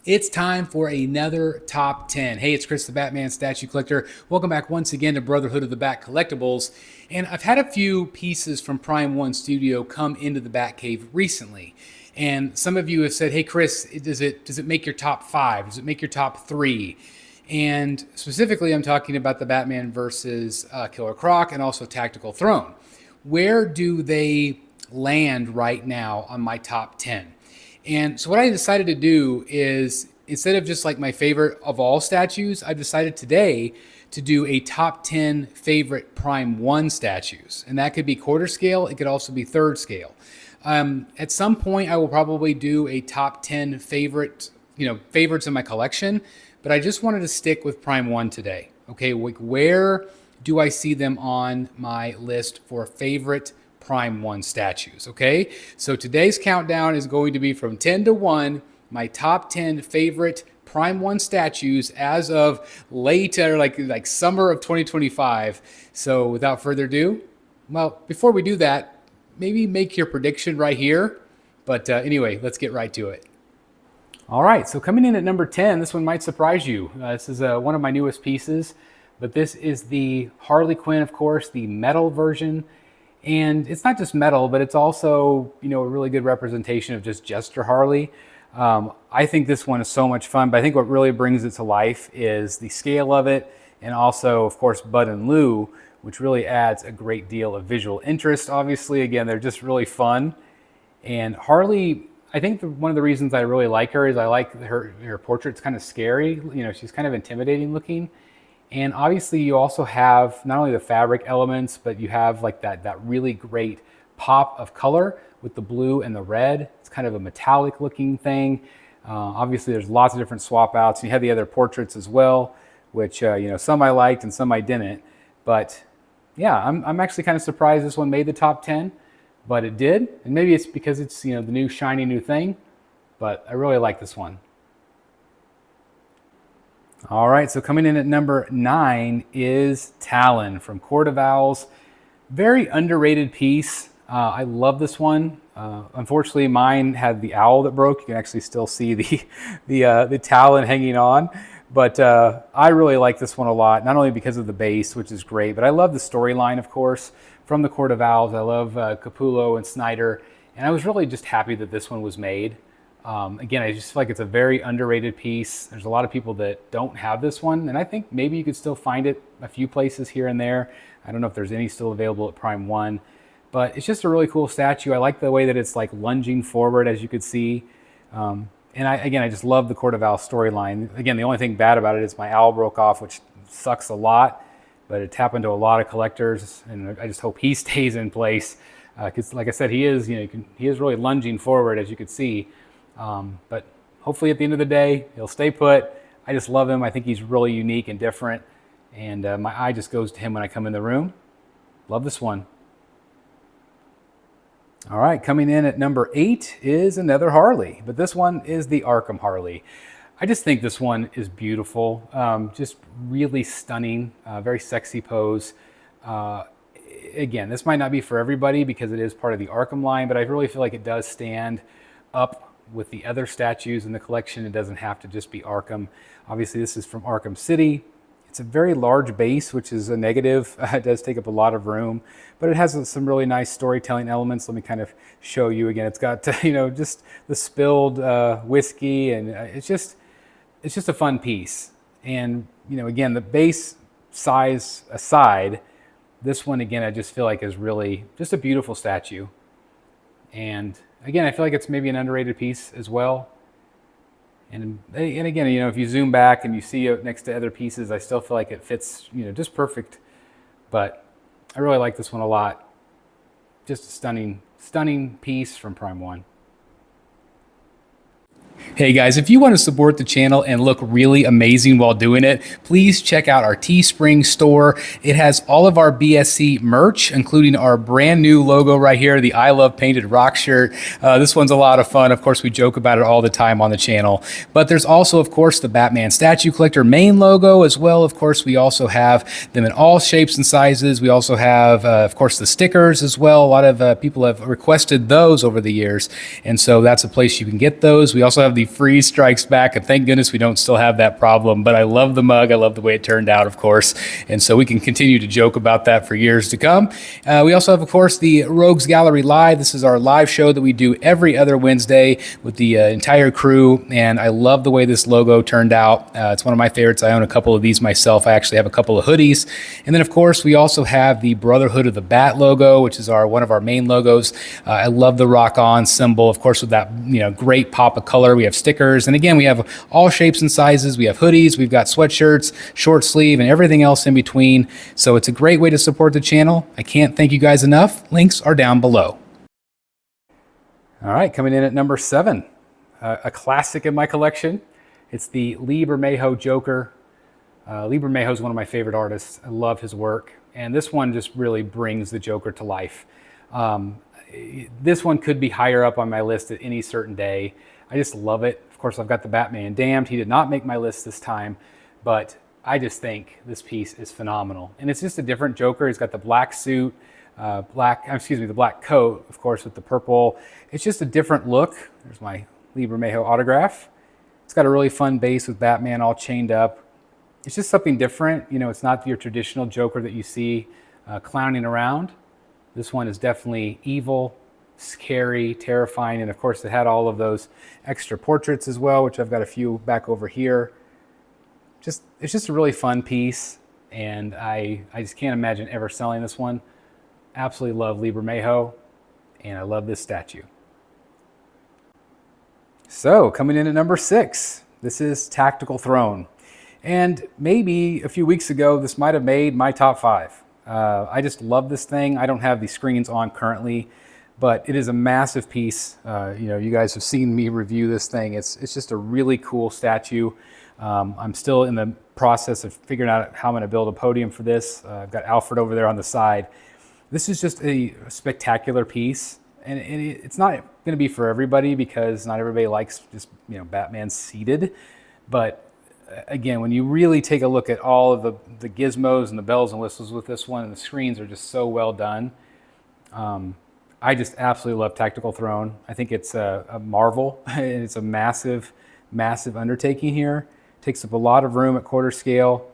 It's time for another top 10. Hey, it's Chris the Batman Statue Collector. Welcome back once again to Brotherhood of the Bat Collectibles. And I've had a few pieces from Prime One Studio come into the Batcave recently. And some of you have said, hey Chris, does it make your top 5? Does it make your top 3? And specifically, I'm talking about the Batman versus Killer Croc and also Tactical Throne. Where do they land right now on my top 10? And so what I decided to do is, instead of just like my favorite of all statues, I've decided today to do a top 10 favorite Prime 1 statues. And that could be quarter scale. It could also be third scale. At some point, I will probably do a top 10 favorites in my collection. But I just wanted to stick with Prime 1 today. Okay, where do I see them on my list for favorite Prime 1 statues? Okay, so today's countdown is going to be from 10 to 1, my top 10 favorite Prime 1 statues as of later, like summer of 2025. So without further ado, well, before we do that, maybe make your prediction right here. But anyway, let's get right to it. All right, so coming in at number 10, this one might surprise you. This is one of my newest pieces, but this is the Harley Quinn, of course, the metal version. And it's not just metal, but it's also, a really good representation of just Jester Harley. I think this one is so much fun, but I think what really brings it to life is the scale of it, and also, of course, Bud and Lou, which really adds a great deal of visual interest. Obviously, again, they're just really fun. And Harley, I think one of the reasons I really like her is I like her portrait's kind of scary. She's kind of intimidating looking. And obviously you also have not only the fabric elements, but you have like that really great pop of color with the blue and the red. It's kind of a metallic looking thing. Obviously there's lots of different swap outs. You have the other portraits as well, which some I liked and some I didn't. But yeah, I'm actually kind of surprised this one made the top 10, but it did. And maybe it's because it's the new shiny new thing, but I really like this one. All right, so coming in at number 9 is Talon from Court of Owls. Very underrated piece. I love this one. Unfortunately, mine had the owl that broke. You can actually still see the Talon hanging on. But I really like this one a lot, not only because of the base, which is great, but I love the storyline, of course, from the Court of Owls. I love Capullo and Snyder, and I was really just happy that this one was made. Again, I just feel like it's a very underrated piece. There's a lot of people that don't have this one, and I think maybe you could still find it a few places here and there. I don't know if there's any still available at Prime 1, but it's just a really cool statue. I like the way that it's like lunging forward, as you could see. And I just love the Court of Owls storyline. Again, the only thing bad about it is my owl broke off, which sucks a lot, but it's happened to a lot of collectors, and I just hope he stays in place. Because like I said, he is really lunging forward, as you could see. But hopefully at the end of the day, he'll stay put. I just love him. I think he's really unique and different. And my eye just goes to him when I come in the room. Love this one. All right, coming in at number 8 is another Harley. But this one is the Arkham Harley. I just think this one is beautiful. Just really stunning. Very sexy pose. Again, this might not be for everybody because it is part of the Arkham line, but I really feel like it does stand up with the other statues in the collection. It doesn't have to just be Arkham. Obviously, this is from Arkham City. It's a very large base, which is a negative. It does take up a lot of room, but it has some really nice storytelling elements. Let me kind of show you again. It's got just the spilled whiskey, and it's just a fun piece. And again, the base size aside, this one again I just feel like is really just a beautiful statue. And again, I feel like it's maybe an underrated piece as well. And again, if you zoom back and you see it next to other pieces, I still feel like it fits, just perfect. But I really like this one a lot. Just a stunning piece from Prime 1. Hey guys, if you want to support the channel and look really amazing while doing it, please check out our Teespring store. It has all of our BSC merch, including our brand new logo right here, the I Love Painted Rock shirt. This one's a lot of fun. Of course, we joke about it all the time on the channel. But there's also, of course, the Batman Statue Collector main logo as well. Of course, we also have them in all shapes and sizes. We also have, of course, the stickers as well. A lot of people have requested those over the years. And so that's a place you can get those. We also have have the freeze strikes back, and thank goodness we don't still have that problem. But I love the mug. I love the way it turned out, of course. And so we can continue to joke about that for years to come. We also have, of course, the Rogues Gallery Live. This is our live show that we do every other Wednesday with the entire crew. And I love the way this logo turned out. It's one of my favorites. I own a couple of these myself. I actually have a couple of hoodies. And then, of course, we also have the Brotherhood of the Bat logo, which is one of our main logos. I love the rock on symbol, of course, with that great pop of color. We have stickers, and again, we have all shapes and sizes. We have hoodies, we've got sweatshirts, short sleeve, and everything else in between. So it's a great way to support the channel. I can't thank you guys enough. Links are down below. All right, coming in at number 7, a classic in my collection. It's the Liberator Joker. Liberator is one of my favorite artists. I love his work, and this one just really brings the Joker to life. This one could be higher up on my list at any certain day. I just love it. Of course, I've got the Batman Damned. He did not make my list this time, but I just think this piece is phenomenal. And it's just a different Joker. He's got the black suit, the black coat, of course, with the purple. It's just a different look. There's my Liberator autograph. It's got a really fun base with Batman all chained up. It's just something different. It's not your traditional Joker that you see clowning around. This one is definitely evil, scary, terrifying, and of course it had all of those extra portraits as well, which I've got a few back over here. It's just a really fun piece, and I just can't imagine ever selling this one. Absolutely love Liberator, and I love this statue. So coming in at number 6, this is Tactical Throne. And maybe a few weeks ago, this might have made my top 5. I just love this thing. I don't have the screens on currently, but it is a massive piece. You guys have seen me review this thing. It's just a really cool statue. I'm still in the process of figuring out how I'm going to build a podium for this. I've got Alfred over there on the side. This is just a spectacular piece, and it's not going to be for everybody because not everybody likes just Batman seated, but again, when you really take a look at all of the gizmos and the bells and whistles with this one, and the screens are just so well done. I just absolutely love Tactical Throne. I think it's a marvel. It's a massive, massive undertaking here. It takes up a lot of room at quarter scale,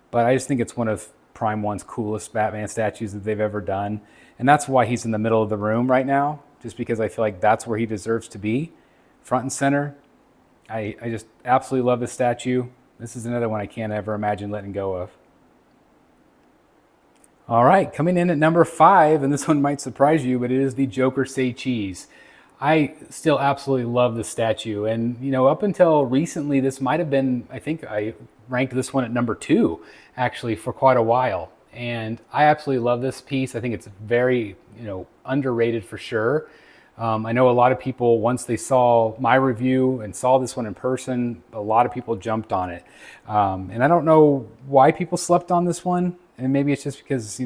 but I just think it's one of Prime 1's coolest Batman statues that they've ever done. And that's why he's in the middle of the room right now, just because I feel like that's where he deserves to be, front and center. I just absolutely love this statue. This is another one I can't ever imagine letting go of. All right, coming in at number 5, and this one might surprise you, but it is the Joker Say Cheese. I still absolutely love this statue. And, up until recently, this might have been, I think I ranked this one at number 2, actually, for quite a while. And I absolutely love this piece. I think it's very, underrated for sure. I know a lot of people, once they saw my review and saw this one in person, a lot of people jumped on it. And I don't know why people slept on this one. And maybe it's just because,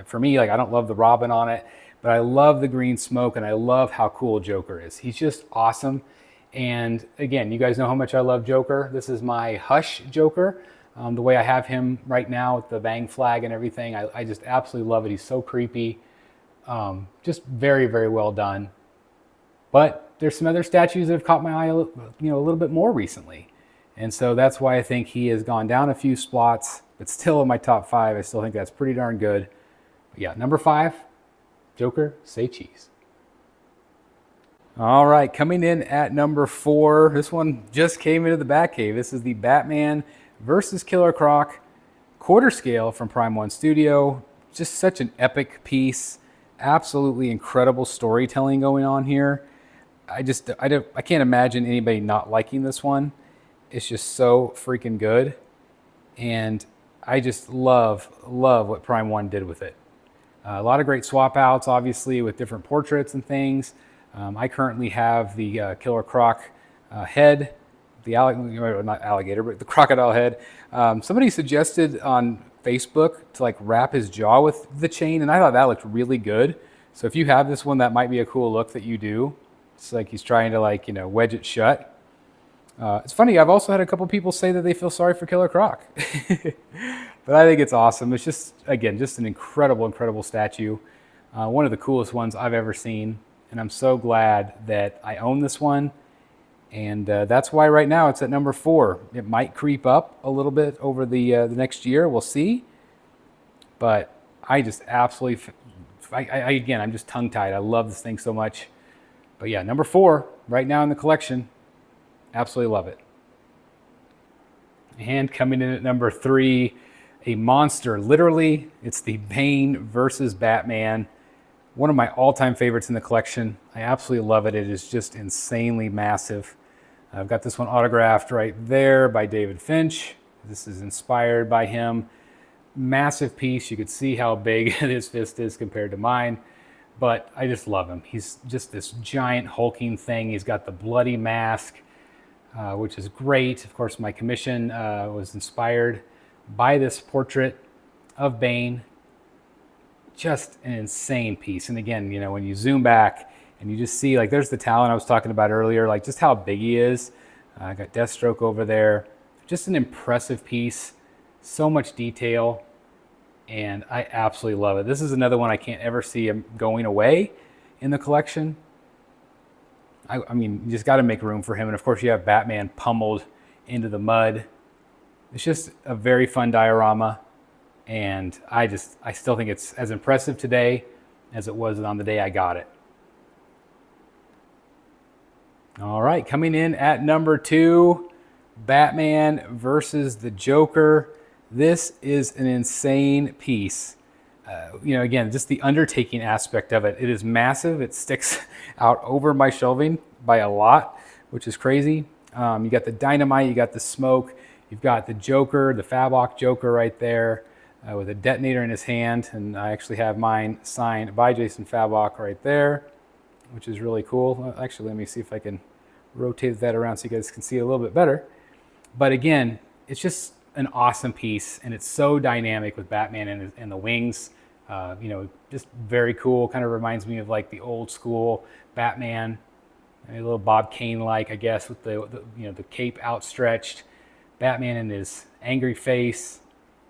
for me, I don't love the Robin on it, but I love the green smoke and I love how cool Joker is. He's just awesome. And again, you guys know how much I love Joker. This is my Hush Joker. The way I have him right now with the bang flag and everything, I just absolutely love it. He's so creepy. Just very, very well done. But there's some other statues that have caught my eye, a little bit more recently. And so that's why I think he has gone down a few spots, but still in my top 5. I still think that's pretty darn good. But yeah, number 5, Joker Say Cheese. All right, coming in at number 4, this one just came into the Batcave. This is the Batman versus Killer Croc, quarter scale from Prime 1 Studio. Just such an epic piece. Absolutely incredible storytelling going on here. I can't imagine anybody not liking this one. It's just so freaking good. And I just love what Prime 1 did with it. A lot of great swap outs, obviously, with different portraits and things. I currently have the Killer Croc head, not alligator, but the crocodile head. Somebody suggested on Facebook to wrap his jaw with the chain, and I thought that looked really good. So if you have this one, that might be a cool look that you do. It's like he's trying to wedge it shut. It's funny, I've also had a couple people say that they feel sorry for Killer Croc. But I think it's awesome. It's just an incredible, incredible statue. One of the coolest ones I've ever seen. And I'm so glad that I own this one. And that's why right now it's at number 4. It might creep up a little bit over the next year. We'll see. But I just absolutely, again, I'm just tongue-tied. I love this thing so much. But yeah, number 4 right now in the collection. Absolutely love it. And coming in at number 3, a monster. Literally, it's the Bane versus Batman. One of my all-time favorites in the collection. I absolutely love it. It is just insanely massive. I've got this one autographed right there by David Finch. This is inspired by him. Massive piece. You could see how big his fist is compared to mine. But I just love him. He's just this giant hulking thing. He's got the bloody mask, which is great. Of course, my commission was inspired by this portrait of Bane. Just an insane piece. And again, you know, when you zoom back and you just see, like, there's the Talon I was talking about earlier, like just how big he is. I got Deathstroke over there. Just an impressive piece. So much detail. And I absolutely love it. This is another one I can't ever see him going away in the collection. I mean, you just got to make room for him. And of course, you have Batman pummeled into the mud. It's just a very fun diorama. And I still think it's as impressive today as it was on the day I got it. All right, coming in at number 2, Batman versus the Joker. This is an insane piece. You know, again, just the undertaking aspect of it. It is massive. It sticks out over my shelving by a lot, which is crazy. You got the dynamite, you got the smoke, you've got the Joker, the Fabok Joker right there with a detonator in his hand. And I actually have mine signed by Jason Fabok right there, which is really cool. Actually, let me see if I can rotate that around so you guys can see it a little bit better. But again, it's just an awesome piece, and it's so dynamic with Batman and the wings. You know, just very cool. Kind of reminds me of like the old school Batman, a little Bob Kane-like, I guess, with the you know, the cape outstretched. Batman in his angry face.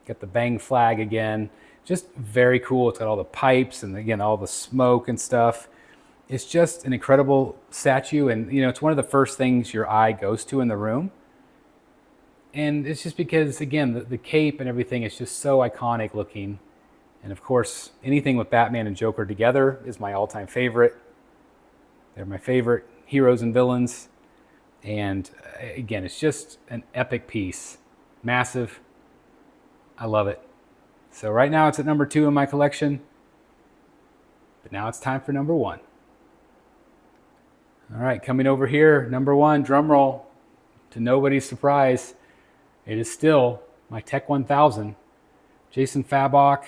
Got the bang flag again. Just very cool. It's got all the pipes and again all the smoke and stuff. It's just an incredible statue, and you know, it's one of the first things your eye goes to in the room. And it's just because, again, the cape and everything is just so iconic looking. And of course, anything with Batman and Joker together is my all-time favorite. They're my favorite heroes and villains. And again, it's just an epic piece. Massive. I love it. So right now it's at number 2 in my collection. But now it's time for number 1. All right, coming over here, number 1, drum roll. To nobody's surprise, it is still my Tech 1000. Jason Fabok.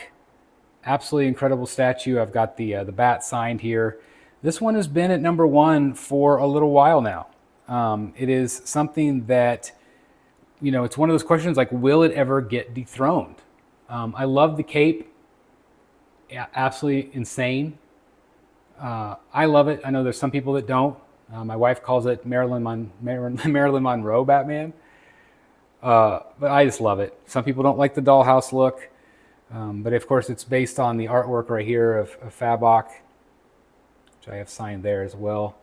Absolutely incredible statue. I've got the bat signed here. This one has been at number 1 for a little while now. It is something that, you know, it's one of those questions like, will it ever get dethroned? I love the cape. Yeah, absolutely insane. I love it. I know there's some people that don't. My wife calls it Marilyn Monroe Batman. But I just love it. Some people don't like the dollhouse look. But of course, it's based on the artwork right here of Fabok, which I have signed there as well.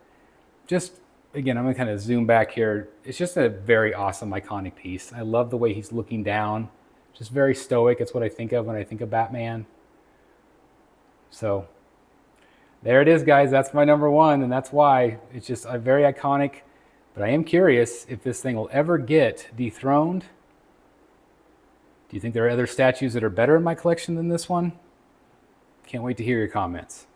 Just, again, I'm going to kind of zoom back here. It's just a very awesome, iconic piece. I love the way he's looking down. Just very stoic. It's what I think of when I think of Batman. So there it is, guys. That's my number 1, and that's why. It's just a very iconic. But I am curious if this thing will ever get dethroned. Do you think there are other statues that are better in my collection than this one? Can't wait to hear your comments.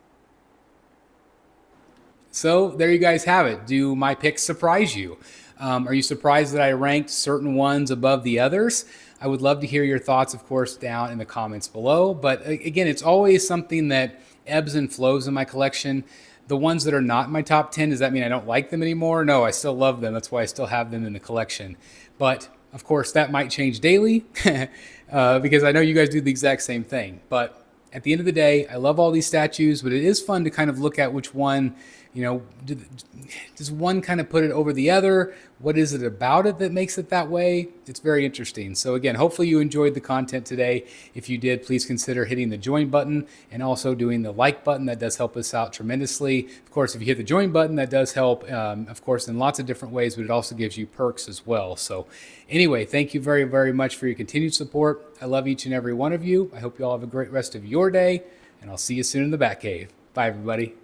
So there you guys have it. Do my picks surprise you? Are you surprised that I ranked certain ones above the others? I would love to hear your thoughts, of course, down in the comments below. But again, it's always something that ebbs and flows in my collection. The ones that are not in my top 10, does that mean I don't like them anymore? No, I still love them. That's why I still have them in the collection. But of course, that might change daily because I know you guys do the exact same thing. But at the end of the day, I love all these statues, but it is fun to kind of look at which one, You know, does one kind of put it over the other? What is it about it that makes it that way? It's very interesting. So again, hopefully you enjoyed the content today. If you did, please consider hitting the join button and also doing the like button. That does help us out tremendously. Of course, if you hit the join button, that does help, of course, in lots of different ways, but it also gives you perks as well. So anyway, thank you very, very much for your continued support. I love each and every one of you. I hope you all have a great rest of your day, and I'll see you soon in the Batcave. Bye, everybody.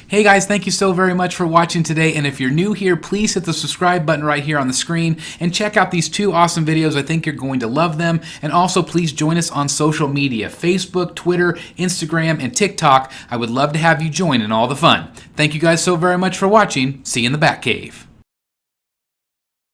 Hey guys, thank you so very much for watching today, and if you're new here, please hit the subscribe button right here on the screen and check out these 2 awesome videos. I think you're going to love them. And also please join us on social media, Facebook, Twitter, Instagram, and TikTok. I would love to have you join in all the fun. Thank you guys so very much for watching. See you in the Batcave.